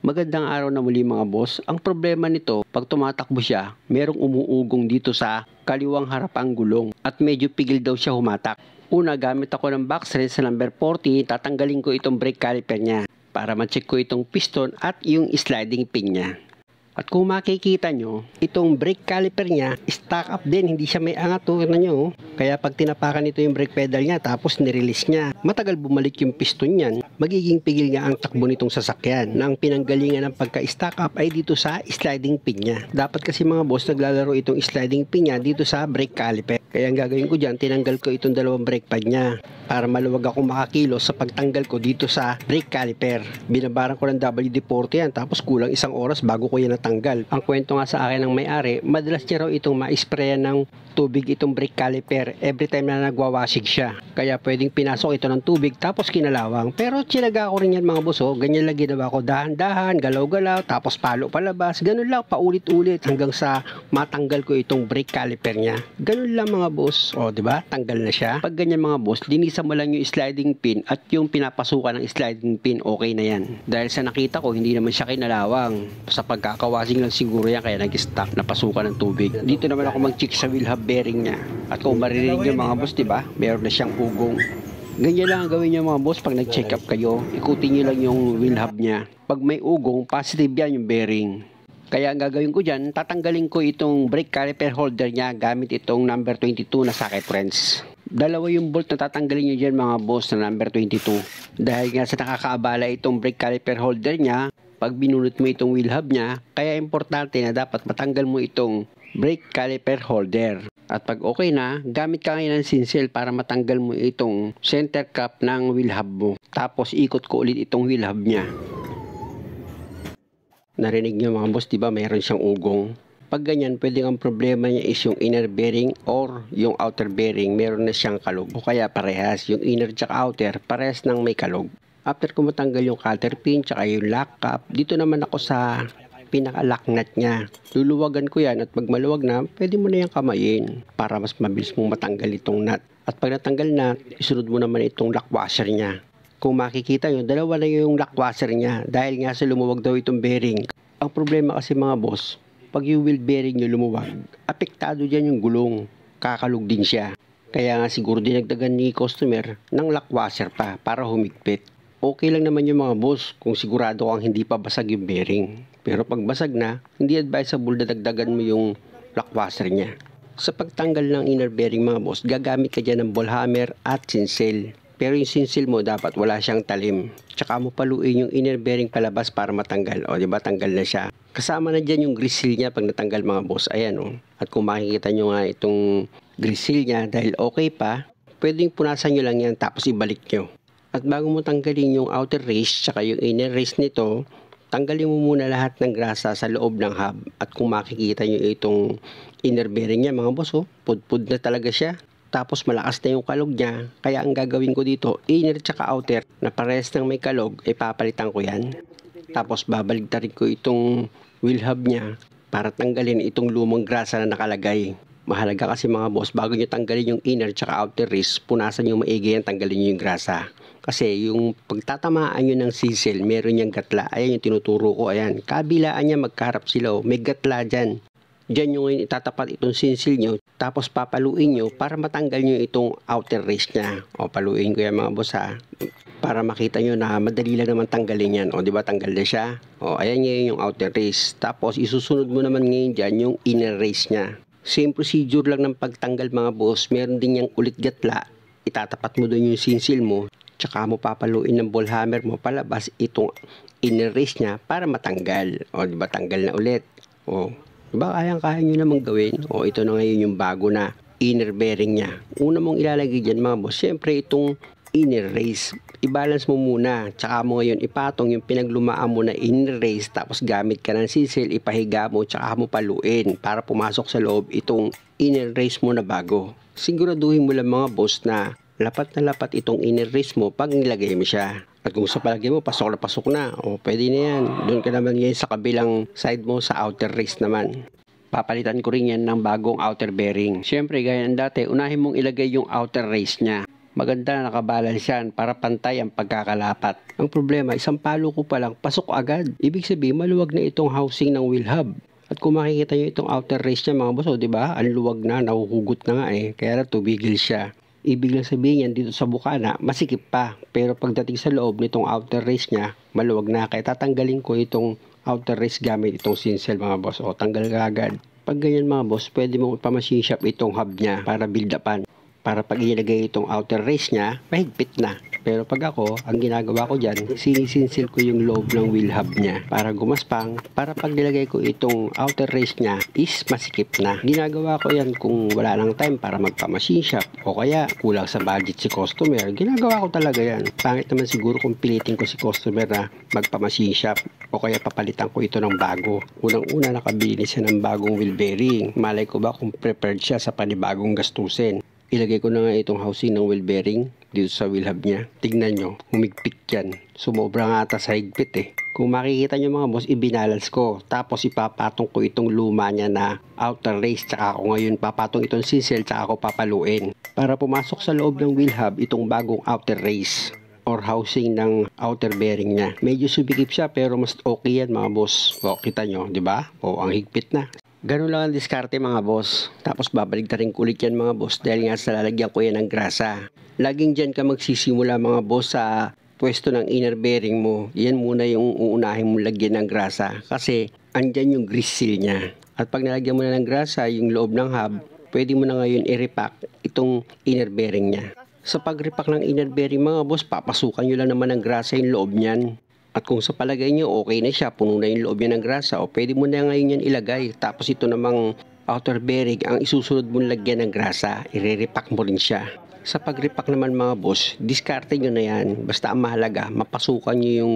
Magandang araw na muli mga boss. Ang problema nito, pag tumatakbo siya, merong umuugong dito sa kaliwang harapang gulong at medyo pigil daw siya humatak. Una, gamit ako ng box wrench sa number 40, tatanggalin ko itong brake caliper niya para ma-check ko itong piston at yung sliding pin niya. At kung makikita nyo, itong brake caliper niya, stock up din, hindi siya may angat. Tignan nyo. Kaya pag tinapakan nito yung brake pedal niya, tapos nirelease niya, matagal bumalik yung piston niyan, magiging pigil nga ang takbo nitong sasakyan. Na ang pinanggalingan ng pagka-stock up ay dito sa sliding pin niya. Dapat kasi mga boss, naglalaro itong sliding pin niya dito sa brake caliper. Kaya ang gagawin ko dyan, tinanggal ko itong dalawang brake pad niya para maluwag akong makakilos sa pagtanggal ko dito sa brake caliper. Binabaran ko ng WD-40 yan, tapos kulang isang oras bago ko yan natanggal. Ang kwento nga sa akin ng may-ari, madalas niya raw itong ma-sprayan ng tubig itong brake caliper every time na nagwawashing siya. Kaya pwedeng pinasok ito ng tubig tapos kinalawang. Pero tsinaga ko rin yan mga boss, ganyan lang ginawa ko, dahan-dahan, galaw-galaw, tapos palo palabas, ganun lang paulit-ulit hanggang sa matanggal ko itong brake caliper niya. Ganun lang mga boss, di ba? Tanggal na siya. Pag ganyan mga boss, linisan mo lang yung sliding pin at yung pinapasukan ng sliding pin, okay na yan. Dahil sa nakita ko, hindi naman siya kinalawang. Sa pagkakawashing lang siguro yan kaya nag-stuck, napasukan ng tubig. Dito naman ako mag-check sa wheel hub bearing niya. At kung maririnig nyo mga boss, diba? Meron na siyang ugong. Ganyan lang ang gawin nyo mga boss pag nag-check up kayo. Ikutin nyo lang yung wheel hub niya. Pag may ugong, positive yan yung bearing. Kaya ang gagawin ko dyan, tatanggalin ko itong brake caliper holder niya gamit itong number 22 na socket wrench. Dalawa yung bolt na tatanggalin nyo dyan mga boss na number 22. Dahil nga sa nakakaabala itong brake caliper holder niya, pag binunot mo itong wheel hub niya, kaya importante na dapat matanggal mo itong brake caliper holder. At pag okay na, gamit ka ngayon ng sinsel para matanggal mo itong center cap ng wheel hub mo. Tapos ikot ko ulit itong wheel hub niya. Narinig nyo mga boss, diba mayroon siyang ugong? Pag ganyan, pwedeng ang problema niya is yung inner bearing or yung outer bearing, meron na siyang kalog. O kaya parehas, yung inner tsaka outer, parehas nang may kalog. After ko matanggal yung cutter pin tsaka yung lock cap, dito naman ako sa pinaka-lock nut niya. Luluwagan ko yan at pag maluwag na, pwede mo na yung kamayin para mas mabilis mong matanggal itong nut. At pag natanggal na, isunod mo naman itong lock washer niya. Kung makikita nyo, dalawa na yung lock washer niya dahil nga sa lumuwag daw itong bearing. Ang problema kasi mga boss, pag yung wheel bearing nyo lumuwag, apektado dyan yung gulong. Kakalog din siya. Kaya nga siguro dinagdagan ni customer ng lock washer pa para humigpit. Okay lang naman yung mga boss kung sigurado kang hindi pa basag yung bearing. Pero pag basag na, hindi advisable na dagdagan mo yung lock washer niya. Sa pagtanggal ng inner bearing mga boss, gagamit ka dyan ng ball hammer at sinsel. Pero yung sinsel mo dapat wala siyang talim. Tsaka mo paluin yung inner bearing palabas para matanggal. Diba tanggal na siya. Kasama na dyan yung grease seal niya pag natanggal mga boss. Ayan At kung makikita nyo nga itong grease seal niya dahil okay pa, pwedeng punasan nyo lang yan tapos ibalik nyo. At bago mo tanggalin yung outer race tsaka yung inner race nito, tanggalin mo muna lahat ng grasa sa loob ng hub. At kung makikita nyo itong inner bearing niya mga boss, pudpud na talaga siya. Tapos malakas na yung kalog niya. Kaya ang gagawin ko dito, inner tsaka outer na parehas ng may kalog, papalitan ko yan. Tapos babaligtarin ko itong wheel hub niya para tanggalin itong lumang grasa na nakalagay. Mahalaga kasi mga boss, bago nyo tanggalin yung inner tsaka outer race, punasan nyo maigi yan, tanggalin nyo yung grasa. Kasi yung pagtatamaan nyo ng sinsel, meron niyang gatla. Ayan yung tinuturo ko, ayan. Kabilaan niya magkarap sila, may gatla dyan. Diyan yung itatapat itong sinsel nyo, tapos papaluin nyo para matanggal nyo itong outer race niya. Paluin ko yan mga boss para makita nyo na madali lang naman tanggalin yan. Diba tanggal na siya? Ayan ngayon yung outer race. Tapos isusunod mo naman ngayon dyan yung inner race niya. Same procedure lang ng pagtanggal mga boss. Meron din yung ulit gatla. Itatapat mo doon yung sinsel mo. Tsaka mo papaluin ng ball hammer mo palabas itong inner race niya para matanggal. Diba tanggal na ulit. Diba kayang-kaya nyo namang gawin? Ito na ngayon yung bago na inner bearing niya. Una mong ilalagay dyan mga boss, syempre itong inner race. I-balance mo muna. Tsaka mo ngayon ipatong yung pinaglumaan mo na inner race. Tapos gamit ka ng sinsel, ipahiga mo, tsaka mo paluin para pumasok sa loob itong inner race mo na bago. Siguraduhin mo lang mga boss na lapat na lapat itong inner race mo pag nilagay mo siya. At kung sa palagay mo, pasok na, pwede na yan. Doon ka naman ngayon sa kabilang side mo sa outer race naman. Papalitan ko rin yan ng bagong outer bearing. Siyempre, gaya ng dati, unahin mong ilagay yung outer race niya. Maganda na nakabalance yan para pantay ang pagkakalapat. Ang problema, isang palo ko pa lang, pasok agad. Ibig sabihin, maluwag na itong housing ng wheel hub. At kung makikita nyo itong outer race niya mga boss, o diba? Ang luwag na, nahuhugot na nga kaya na tumigil siya. Ibig lang sabihin yan dito sa bukana, masikip pa. Pero pagdating sa loob nitong outer race niya, maluwag na. Kaya tatanggalin ko itong outer race gamit itong sinsel mga boss. O tanggal agad. Pag ganyan mga boss, pwede mong ipamachine shop itong hub niya para build upan. Para pag ilagay itong outer race niya, mahigpit na. Pero pag ako, ang ginagawa ko dyan, sinisinsil ko yung loob ng wheel hub niya para gumaspang, para pag nilagay ko itong outer race niya is masikip na. Ginagawa ko yan kung wala lang time para magpa-machine shop o kaya kulang sa budget si customer. Ginagawa ko talaga yan. Pangit naman siguro kung pilitin ko si customer na magpa-machine shop o kaya papalitan ko ito ng bago. Unang-una nakabili siya ng bagong wheel bearing. Malay ko ba kung prepared siya sa panibagong gastusin. Ilagay ko na nga itong housing ng wheel bearing dito sa wheel hub niya. Tignan nyo, humigpit yan. Sumobra nga ata sa higpit Kung makikita nyo mga boss, ibinalance ko. Tapos ipapatong ko itong luma niya na outer race. Tsaka ako ngayon papatong itong sinsel tsaka ako papaluin. Para pumasok sa loob ng wheel hub itong bagong outer race or housing ng outer bearing niya. Medyo subikip siya pero mas okay yan mga boss. O, kita nyo, di ba? O, ang higpit na. Ganun lang ang diskarte mga boss. Tapos babalik na rin kulit yan mga boss dahil nga sa lalagyan ko yan ng grasa. Laging dyan ka magsisimula mga boss sa pwesto ng inner bearing mo. Yan muna yung uunahin mong lagyan ng grasa kasi andyan yung grease seal niya. At pag nalagyan mo na ng grasa yung loob ng hub, pwede mo na ngayon i-repack itong inner bearing niya. Sa pag-repack ng inner bearing mga boss, papasukan nyo lang naman ng grasa yung loob niyan. At kung sa palagay nyo okay na siya, puno na yung loob niya ng grasa, o pwede mo na ngayon yan ilagay. Tapos ito namang outer bearing, ang isusunod mong lagyan ng grasa, i-repack mo rin siya. Sa pag-repack naman mga boss, diskarte nyo na yan. Basta ang mahalaga, mapasukan nyo yung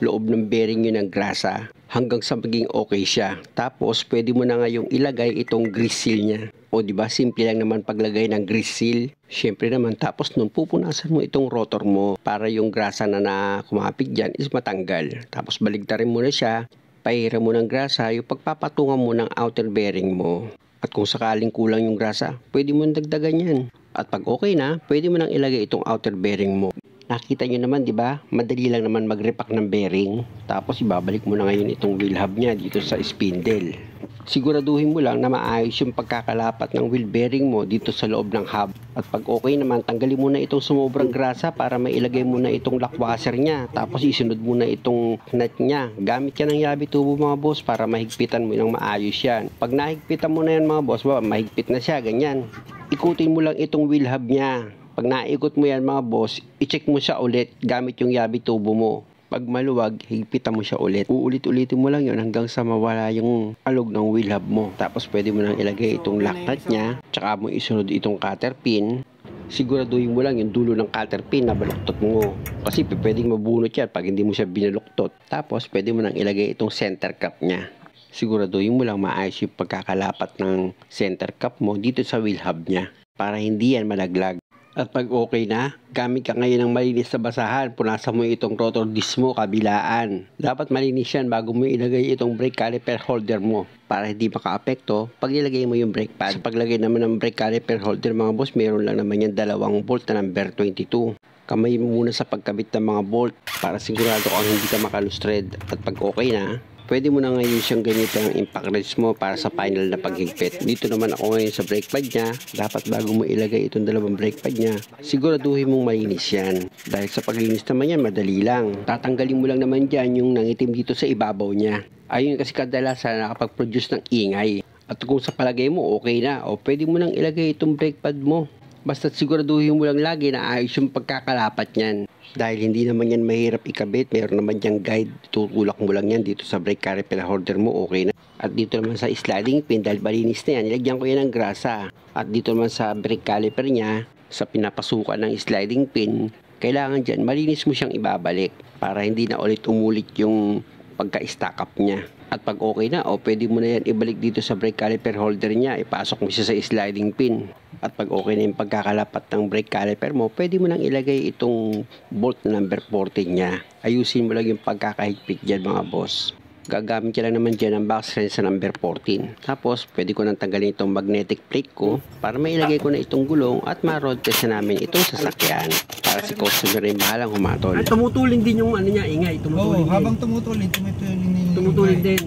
loob ng bearing nyo ng grasa hanggang sa maging okay siya. Tapos pwede mo na ngayong ilagay itong grease seal niya. O diba, simple lang naman paglagay ng grease seal. Syempre naman, tapos nun pupunasan mo itong rotor mo para yung grasa na kumapit dyan is matanggal. Tapos baligtarin mo na siya, pahiram mo ng grasa, yung pagpapatungan mo ng outer bearing mo. At kung sakaling kulang yung grasa, pwede mo dagdagan yan. At pag okay na, pwede mo nang ilagay itong outer bearing mo. Nakita nyo naman, di ba? Madali lang naman mag-repack ng bearing. Tapos ibabalik mo na ngayon itong wheel hub niya dito sa spindle. Siguraduhin mo lang na maayos yung pagkakalapat ng wheel bearing mo dito sa loob ng hub. At pag okay naman, tanggalin mo na itong sumobrang grasa para mailagay mo na itong lock washer niya. Tapos isunod mo na itong nut niya. Gamit ka ng yabi tubo mga boss para mahigpitan mo ng maayos yan. Pag nahigpitan mo na yan mga boss, mahigpit na siya, ganyan. Ikutin mo lang itong wheel hub niya. Pag naikot mo yan mga boss, i-check mo siya ulit gamit yung yabi tubo mo. Pag maluwag, higpitan mo siya ulit. Uulit-ulitin mo lang yun hanggang sa mawala yung alog ng wheel hub mo. Tapos pwede mo nang ilagay itong lock nut niya. Tsaka mo isunod itong cutter pin. Siguraduhin mo lang yung dulo ng cutter pin na baluktot mo. Kasi pwedeng mabunot yan pag hindi mo siya binaluktot. Tapos pwede mo nang ilagay itong center cap niya. Siguraduhin mo lang maayos yung pagkakalapat ng center cap mo dito sa wheel hub niya para hindi yan malaglag. At pag okay na, gamit ka ngayon ng malinis na basahan, punasan mo itong rotor disc mo kabilaan. Dapat malinis yan bago mo ilagay itong brake caliper holder mo para hindi makaapekto pag nilagay mo yung brake pad. Sa paglagay naman ng brake caliper holder mga boss, meron lang naman yan dalawang bolt na number 22. Kamay mo muna sa pagkabit ng mga bolt para sigurado kang hindi ka makalustred. At pag okay na, pwede mo na ngayon siyang gamitin ang impact wrench mo para sa final na paghigpit. Dito naman ako ngayon sa brake pad niya. Dapat bago mo ilagay itong dalawang brake pad niya, siguraduhin mong malinis yan. Dahil sa paglinis naman yan, madali lang. Tatanggalin mo lang naman dyan yung nangitim dito sa ibabaw niya. Ayun kasi kadalasan nakapag-produce ng ingay. At kung sa palagay mo okay na, o pwede mo nang ilagay itong brake pad mo. Basta siguraduhin mo lang lagi na ayos yung pagkakalapat niyan. Dahil hindi naman yan mahirap ikabit, meron naman yung guide, tutulak mo lang yan dito sa brake caliper holder mo, okay na. At dito naman sa sliding pin, dahil malinis na yan, nilagyan ko yan ng grasa. At dito naman sa brake caliper niya, sa pinapasukan ng sliding pin, kailangan dyan, malinis mo siyang ibabalik para hindi na ulit umulit yung pagka-stack up niya. At pag okay na, pwede mo na yan ibalik dito sa brake caliper holder niya, ipasok mo siya sa sliding pin. At pag okay na yung pagkakalapat ng brake caliper mo, pwede mo nang ilagay itong bolt na number 14 niya. Ayusin mo lang yung pagkakahigpit dyan mga boss. gagamit ka lang naman dyan ng box wrench sa number 14. Tapos, pwede ko nang tanggalin itong magnetic plate ko para mailagay ko na itong gulong at ma-road test na namin itong sasakyan para si customer rin bahalang humatol. At tumutulin din yung ano niya, ingay. Tumutulin Oo, habang tumutulin din. tumutulin din.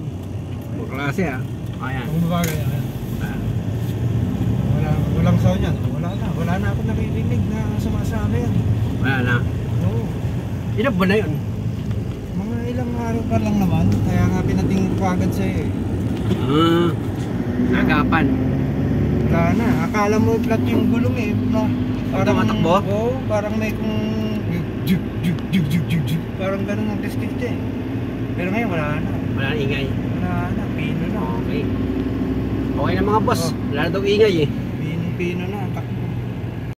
Klase ayan. Bumabagay. Walang sound yan. Wala na ako naririnig na sumasama yan. Wala na. Oo. Ilan ba na yun? Mga ilang araw pa lang naman. Kaya nga pinatingin ko agad sa'yo eh. Nagapan. Wala na. Akala mo flat yung gulong eh. Parang matakbo? Oo, parang may kung jug. Parang ganun ang diskit eh. Pero ngayon wala na. Wala na ingay. Wala na. Pino na. Okay. Okay na mga boss. Wala na daw ingay eh. Pino na.